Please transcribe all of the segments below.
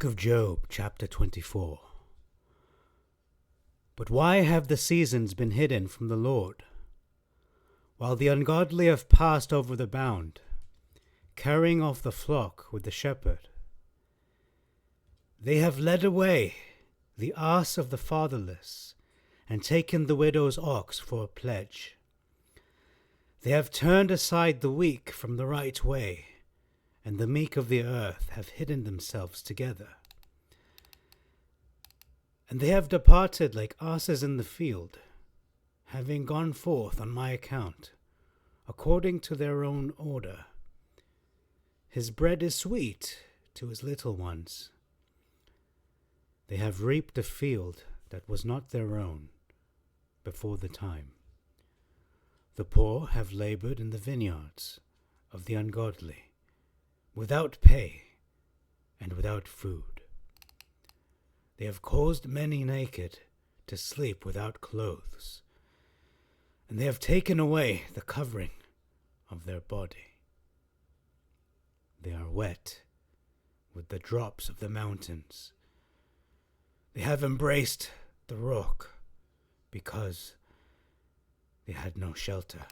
Book of Job, chapter 24. But why have the seasons been hidden from the Lord, while the ungodly have passed over the bound, carrying off the flock with the shepherd? They have led away the ass of the fatherless, and taken the widow's ox for a pledge. They have turned aside the weak from the right way, and the meek of the earth have hidden themselves together. And they have departed like asses in the field, having gone forth on my account, according to their own order. His bread is sweet to his little ones. They have reaped a field that was not their own before the time. The poor have labored in the vineyards of the ungodly, without pay and without food. They have caused many naked to sleep without clothes, and they have taken away the covering of their body. They are wet with the drops of the mountains. They have embraced the rock because they had no shelter.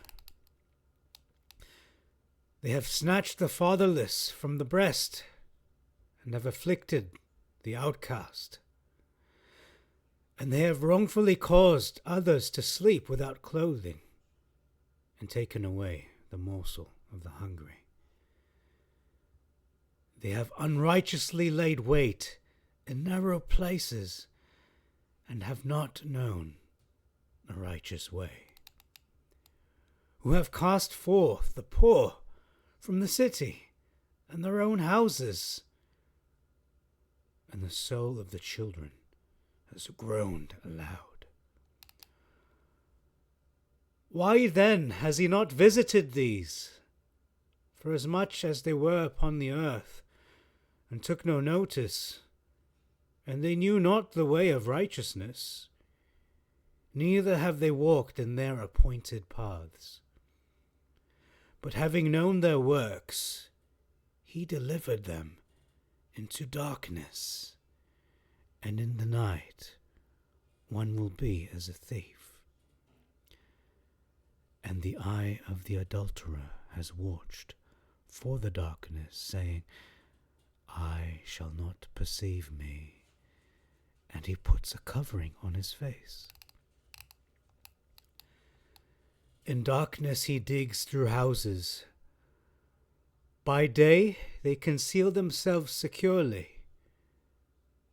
They have snatched the fatherless from the breast, and have afflicted the outcast. And they have wrongfully caused others to sleep without clothing, and taken away the morsel of the hungry. They have unrighteously laid wait in narrow places, and have not known a righteous way. Who have cast forth the poor from the city and their own houses, and the soul of the children has groaned aloud. Why then has he not visited these? For as much as they were upon the earth, and took no notice, and they knew not the way of righteousness, neither have they walked in their appointed paths. But having known their works, he delivered them into darkness, and in the night one will be as a thief. And the eye of the adulterer has watched for the darkness, saying, I shall not perceive me. And he puts a covering on his face. In darkness he digs through houses. By day they conceal themselves securely.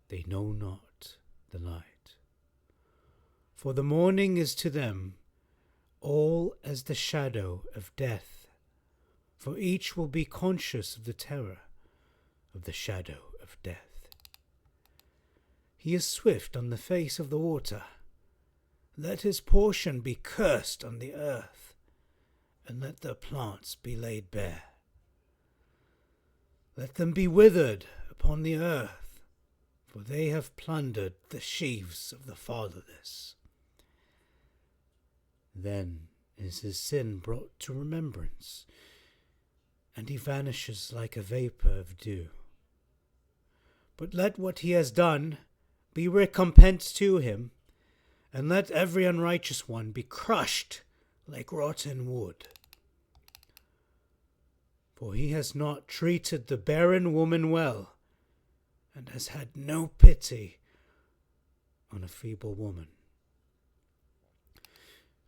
They know not the light. For the morning is to them all as the shadow of death. For each will be conscious of the terror of the shadow of death. He is swift on the face of the water. Let his portion be cursed on the earth, and let their plants be laid bare. Let them be withered upon the earth, for they have plundered the sheaves of the fatherless. Then is his sin brought to remembrance, and he vanishes like a vapor of dew. But let what he has done be recompensed to him, and let every unrighteous one be crushed like rotten wood. For he has not treated the barren woman well, and has had no pity on a feeble woman.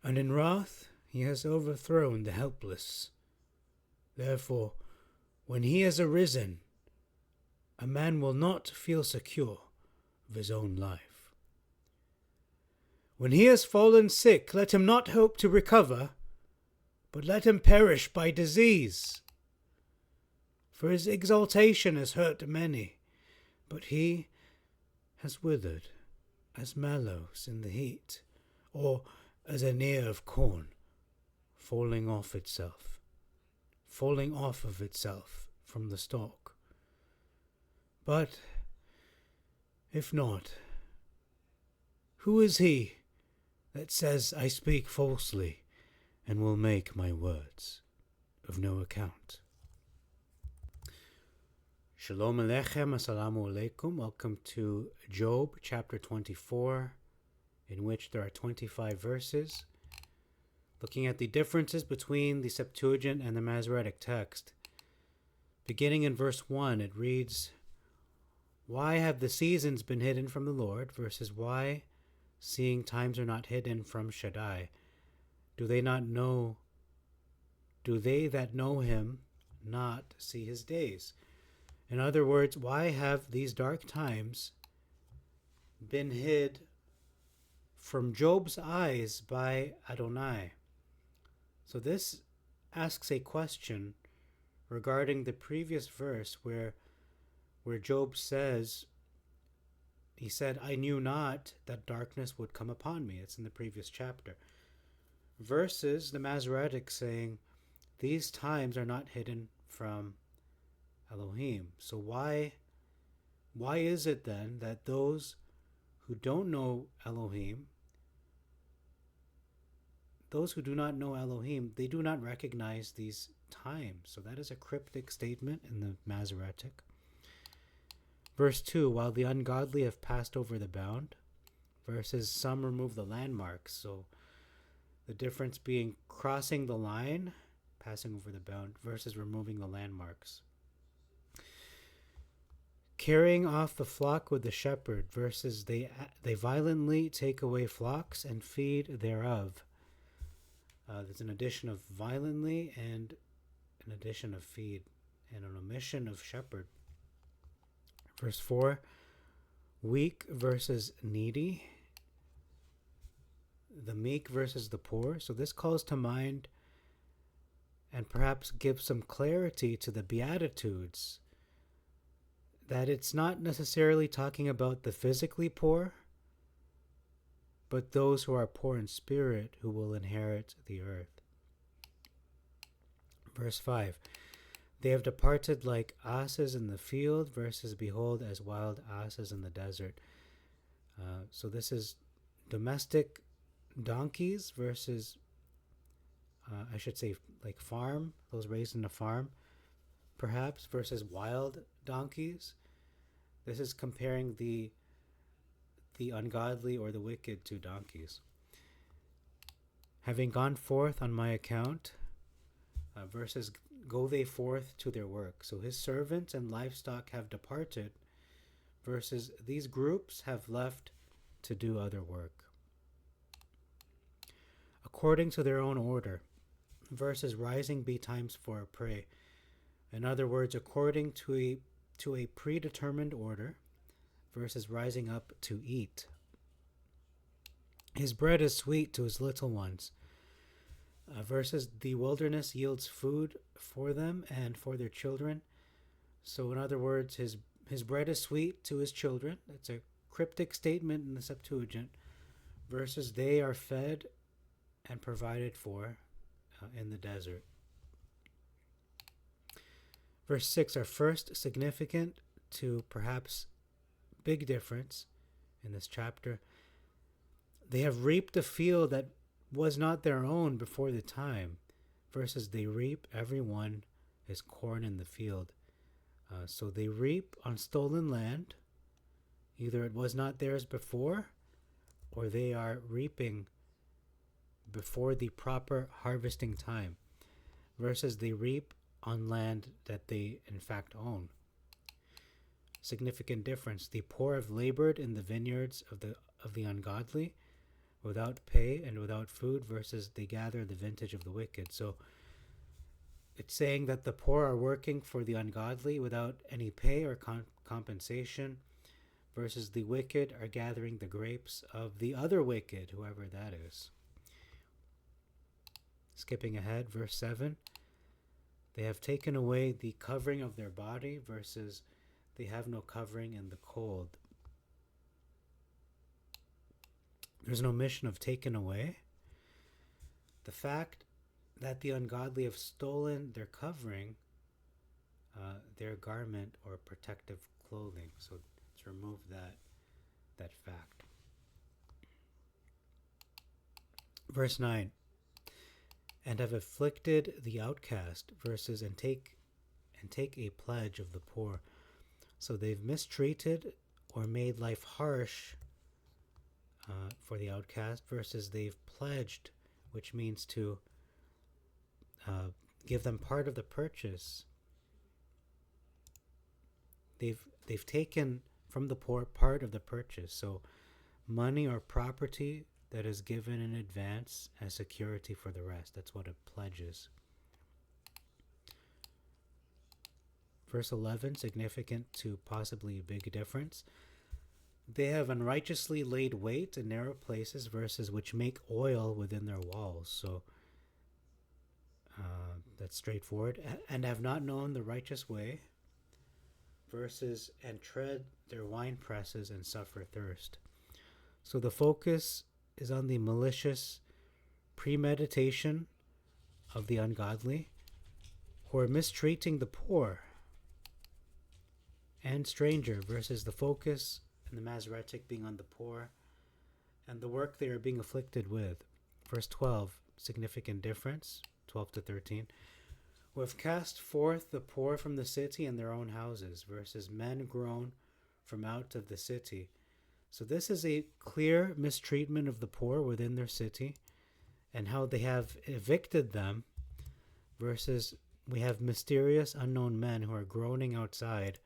And in wrath he has overthrown the helpless. Therefore, when he has arisen, a man will not feel secure of his own life. When he has fallen sick, let him not hope to recover, but let him perish by disease. For his exaltation has hurt many, but he has withered as mallows in the heat, or as an ear of corn falling off of itself from the stalk. But if not, who is he that says I speak falsely, and will make my words of no account? Shalom Aleichem, Assalamu Alaikum. Welcome to Job chapter 24, in which there are 25 verses, looking at the differences between the Septuagint and the Masroetic text. Beginning in verse 1, it reads, "Why have the seasons been hidden from the Lord?" versus "Why, seeing times are not hidden from Shaddai? Do they that know him not see his days?" In other words, why have these dark times been hid from Job's eyes by Adonai? So this asks a question regarding the previous verse where Job says, he said, "I knew not that darkness would come upon me." It's in the previous chapter. Versus the Masroetic saying, these times are not hidden from Elohim. So why is it then that those who don't know Elohim, those who do not know Elohim, they do not recognize these times? So that is a cryptic statement in the Masroetic. Verse 2, while the ungodly have passed over the bound, versus some remove the landmarks. So the difference being crossing the line, passing over the bound, versus removing the landmarks. Carrying off the flock with the shepherd, versus they violently take away flocks and feed thereof. There's an addition of violently and an addition of feed and an omission of shepherd. Verse 4, weak versus needy, the meek versus the poor. So this calls to mind and perhaps gives some clarity to the Beatitudes, that it's not necessarily talking about the physically poor, but those who are poor in spirit who will inherit the earth. Verse 5, they have departed like asses in the field, versus behold, as wild asses in the desert. So this is domestic donkeys versus, I should say, like farm, those raised in a farm, perhaps, versus wild donkeys. This is comparing the ungodly or the wicked to donkeys. Having gone forth on my account, versus go they forth to their work. So his servants and livestock have departed, versus these groups have left to do other work. According to their own order, versus rising betimes for a prey. In other words, according to a predetermined order, versus rising up to eat. His bread is sweet to his little ones, versus the wilderness yields food for them and for their children. So in other words, his bread is sweet to his children. It's a cryptic statement in the Septuagint, versus they are fed and provided for in the desert. Verse 6, our first significant to perhaps big difference in this chapter. They have reaped a field that was not their own before the time, versus they reap every one his corn in the field. So they reap on stolen land. Either it was not theirs before, or they are reaping before the proper harvesting time, versus they reap on land that they in fact own. Significant difference. The poor have labored in the vineyards of the ungodly without pay and without food, versus they gather the vintage of the wicked. So it's saying that the poor are working for the ungodly without any pay or compensation, versus the wicked are gathering the grapes of the other wicked, whoever that is. Skipping ahead, verse 7, they have taken away the covering of their body, versus they have no covering in the cold. There's an omission of taken away. The fact that the ungodly have stolen their covering, their garment or protective clothing. So let's remove that fact. Verse 9, and have afflicted the outcast, versus and take a pledge of the poor. So they've mistreated or made life harsh for the outcast, versus they've pledged, which means to give them part of the purchase. They've taken from the poor part of the purchase. So money or property that is given in advance as security for the rest. That's what a pledge is. Verse 11, significant to possibly a big difference. They have unrighteously laid wait in narrow places, verses which make oil within their walls. So that's straightforward. And have not known the righteous way, verses and tread their wine presses and suffer thirst. So the focus is on the malicious premeditation of the ungodly, who are mistreating the poor and stranger, versus the focus in the Masroetic being on the poor and the work they are being afflicted with. Verse 12, significant difference, 12 to 13. Who have cast forth the poor from the city and their own houses, versus men grown from out of the city. So this is a clear mistreatment of the poor within their city and how they have evicted them, versus we have mysterious unknown men who are groaning outside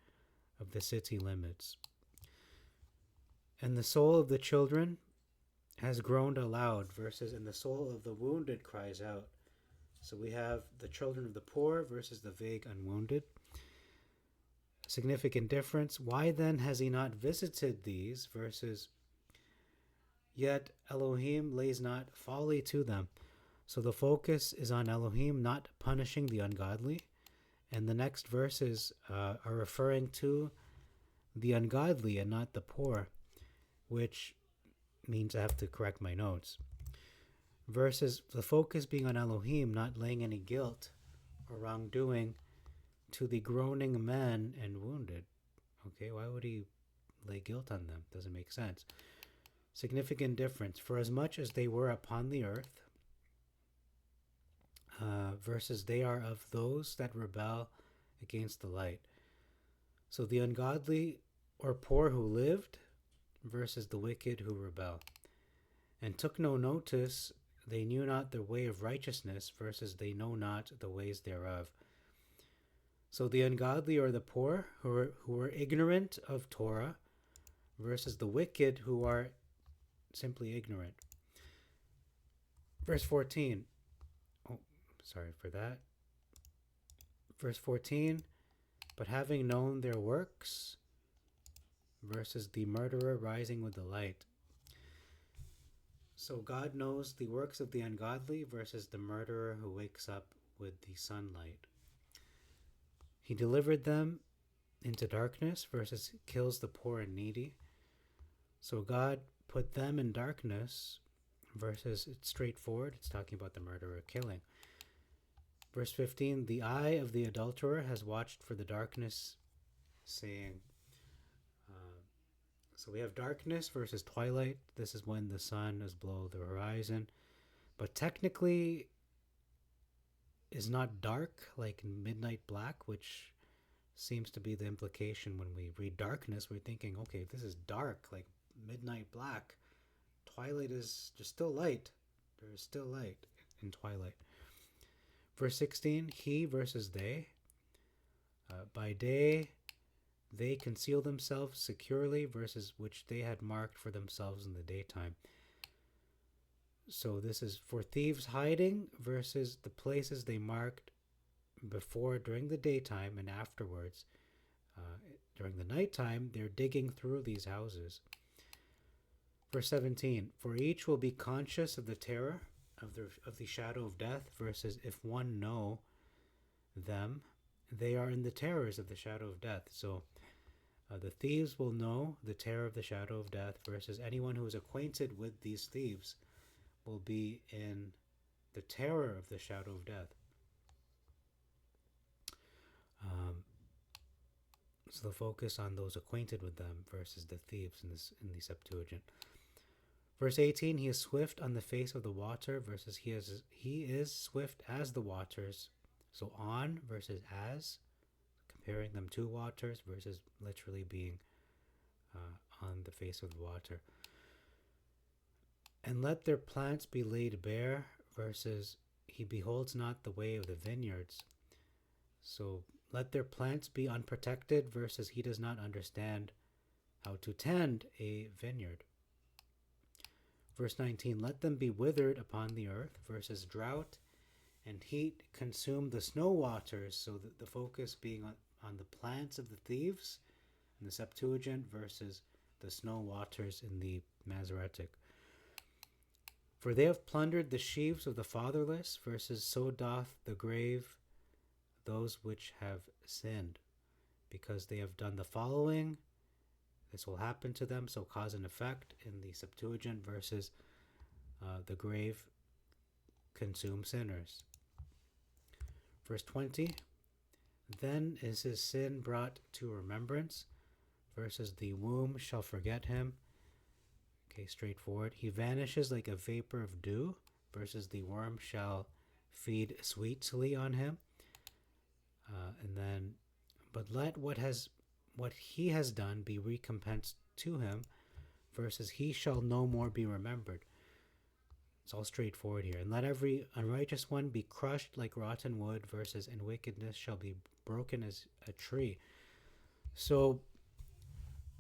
of the city limits. And the soul of the children has groaned aloud, versus and the soul of the wounded cries out. So we have the children of the poor versus the vague unwounded. Significant difference. Why then has he not visited these, versus yet Elohim lays not folly to them. So the focus is on Elohim not punishing the ungodly. And the next verses are referring to the ungodly and not the poor, which means I have to correct my notes. Versus the focus being on Elohim not laying any guilt or wrongdoing to the groaning men and wounded. Okay, why would he lay guilt on them? Doesn't make sense. Significant difference. For as much as they were upon the earth, versus they are of those that rebel against the light. So the ungodly or poor who lived, versus the wicked who rebel. And took no notice, they knew not the way of righteousness, versus they know not the ways thereof. So the ungodly or the poor who are ignorant of Torah, versus the wicked who are simply ignorant. Verse 14. Oh, sorry for that. Verse 14. But having known their works, versus the murderer rising with the light. So God knows the works of the ungodly, versus the murderer who wakes up with the sunlight. He delivered them into darkness, versus kills the poor and needy. So God put them in darkness, versus it's straightforward. It's talking about the murderer killing. Verse 15, the eye of the adulterer has watched for the darkness, saying, so we have darkness versus twilight. This is when the sun is below the horizon. But technically is not dark like midnight black, which seems to be the implication when we read darkness. We're thinking, okay, this is dark, like midnight black. Twilight is just still light. There is still light in twilight. Verse 16, he versus they. By day they conceal themselves securely, versus which they had marked for themselves in the daytime. So this is for thieves hiding, versus the places they marked before during the daytime, and afterwards during the nighttime they're digging through these houses. Verse 17, for each will be conscious of the terror of the shadow of death, versus if one know them, they are in the terrors of the shadow of death. So the thieves will know the terror of the shadow of death, versus anyone who is acquainted with these thieves will be in the terror of the shadow of death. So the focus on those acquainted with them versus the thieves in the Septuagint. Verse 18, he is swift on the face of the water, versus he is swift as the waters. So on versus as, comparing them to waters versus literally being on the face of the water. And let their plants be laid bare versus he beholds not the way of the vineyards. So let their plants be unprotected versus he does not understand how to tend a vineyard. Verse 19, let them be withered upon the earth versus drought and heat consume the snow waters. So the focus being on the plants of the thieves in the Septuagint versus the snow waters in the Masroetic. For they have plundered the sheaves of the fatherless versus so doth the grave those which have sinned. Because they have done the following, this will happen to them, so cause and effect in the Septuagint versus the grave consume sinners. Verse 20, then is his sin brought to remembrance versus the womb shall forget him. Okay, straightforward. He vanishes like a vapor of dew versus the worm shall feed sweetly on him. And then, but let what he has done be recompensed to him versus he shall no more be remembered. It's all straightforward here. And let every unrighteous one be crushed like rotten wood versus in wickedness shall be broken as a tree. So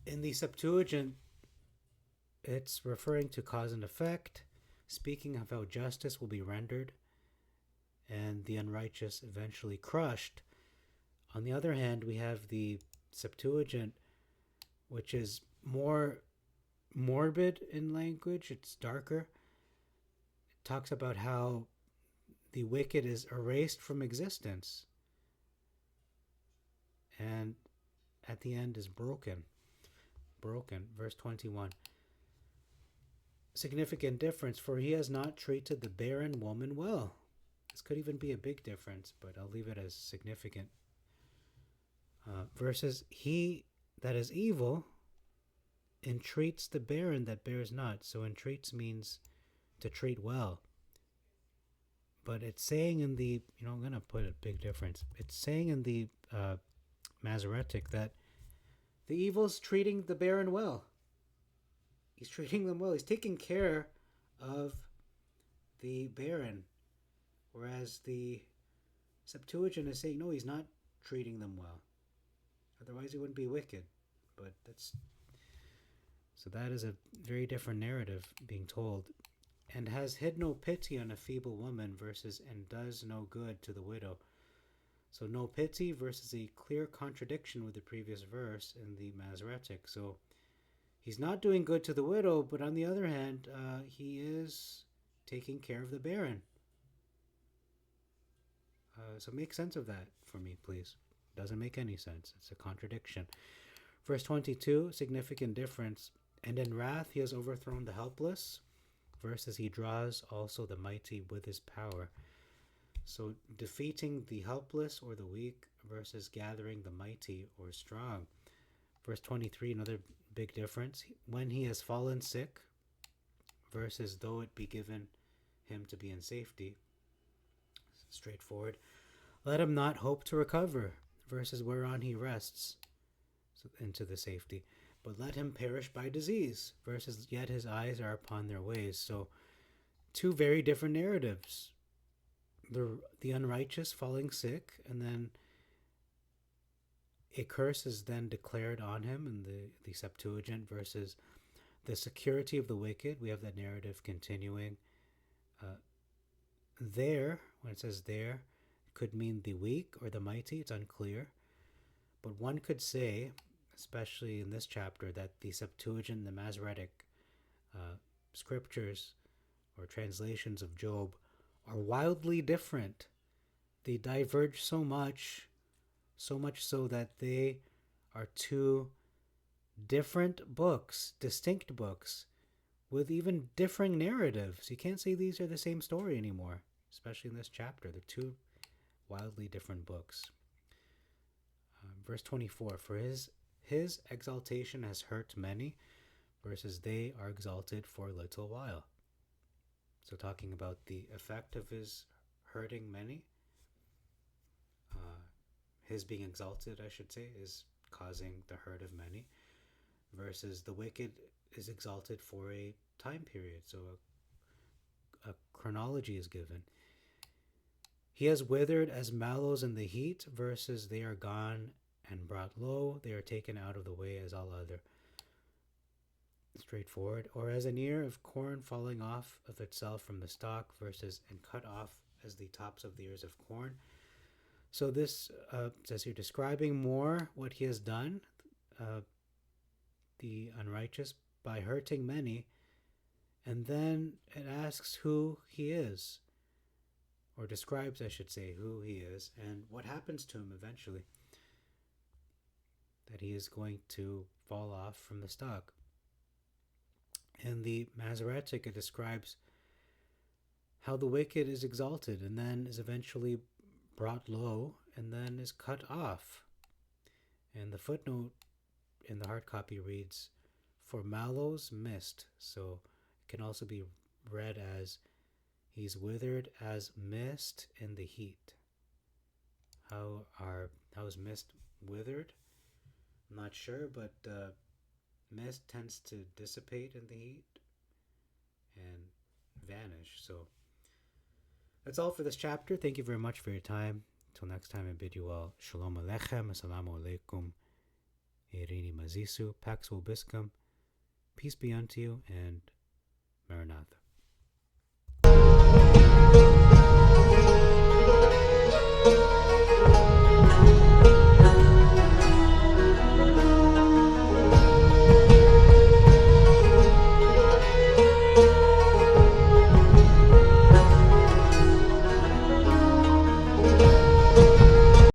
in the Septuagint, it's referring to cause and effect, speaking of how justice will be rendered and the unrighteous eventually crushed. On the other hand, we have the Septuagint, which is more morbid in language. It's darker. It talks about how the wicked is erased from existence and at the end is broken. Verse 21. Significant difference, for he has not treated the barren woman well. This could even be a big difference, but I'll leave it as significant. Versus he that is evil entreats the barren that bears not. So entreats means to treat well. But it's saying in the, I'm going to put a big difference. It's saying in the Masroetic that the evil's treating the barren well. He's treating them well. He's taking care of the barren. Whereas the Septuagint is saying, no, he's not treating them well. Otherwise he wouldn't be wicked. But so that is a very different narrative being told. And has had no pity on a feeble woman versus and does no good to the widow. So no pity versus a clear contradiction with the previous verse in the Masroetic. So he's not doing good to the widow, but on the other hand, he is taking care of the barren. So make sense of that for me, please. Doesn't make any sense. It's a contradiction. Verse 22, significant difference. And in wrath he has overthrown the helpless, versus he draws also the mighty with his power. So defeating the helpless or the weak versus gathering the mighty or strong. Verse 23, another big difference. When he has fallen sick versus though it be given him to be in safety. Straightforward. Let him not hope to recover versus whereon he rests into the safety. But let him perish by disease versus yet his eyes are upon their ways. So two very different narratives. The unrighteous falling sick, and then a curse is then declared on him in the Septuagint versus the security of the wicked. We have that narrative continuing. There, when it says there, it could mean the weak or the mighty. It's unclear. But one could say, especially in this chapter, that the Septuagint and the Masroetic scriptures or translations of Job are wildly different. They diverge so much so that they are two different books, distinct books, with even differing narratives. You can't say these are the same story anymore, especially in this chapter. They're two wildly different books. Verse 24, for his exaltation has hurt many, versus they are exalted for a little while. So talking about the effect of his hurting many, his being exalted, I should say, is causing the hurt of many, versus the wicked is exalted for a time period. So a chronology is given. He has withered as mallows in the heat, versus they are gone and brought low, they are taken out of the way as all other. Straightforward. Or as an ear of corn falling off of itself from the stalk, versus and cut off as the tops of the ears of corn. So this says you're describing more what he has done, the unrighteous, by hurting many, and then it asks who he is, or describes, I should say, who he is and what happens to him eventually, that he is going to fall off from the stalk. In the Masroetic, it describes how the wicked is exalted and then is eventually brought low and then is cut off. And the footnote in the hard copy reads, for mallows mist. So it can also be read as he's withered as mist in the heat. How is mist withered? I'm not sure, but mist tends to dissipate in the heat and vanish. So that's all for this chapter. Thank you very much for your time. Till next time, I bid you all Shalom Aleichem, Assalamu Alaikum, Irini Mazisu, Pax Vobiscum, peace be unto you, and Maranatha.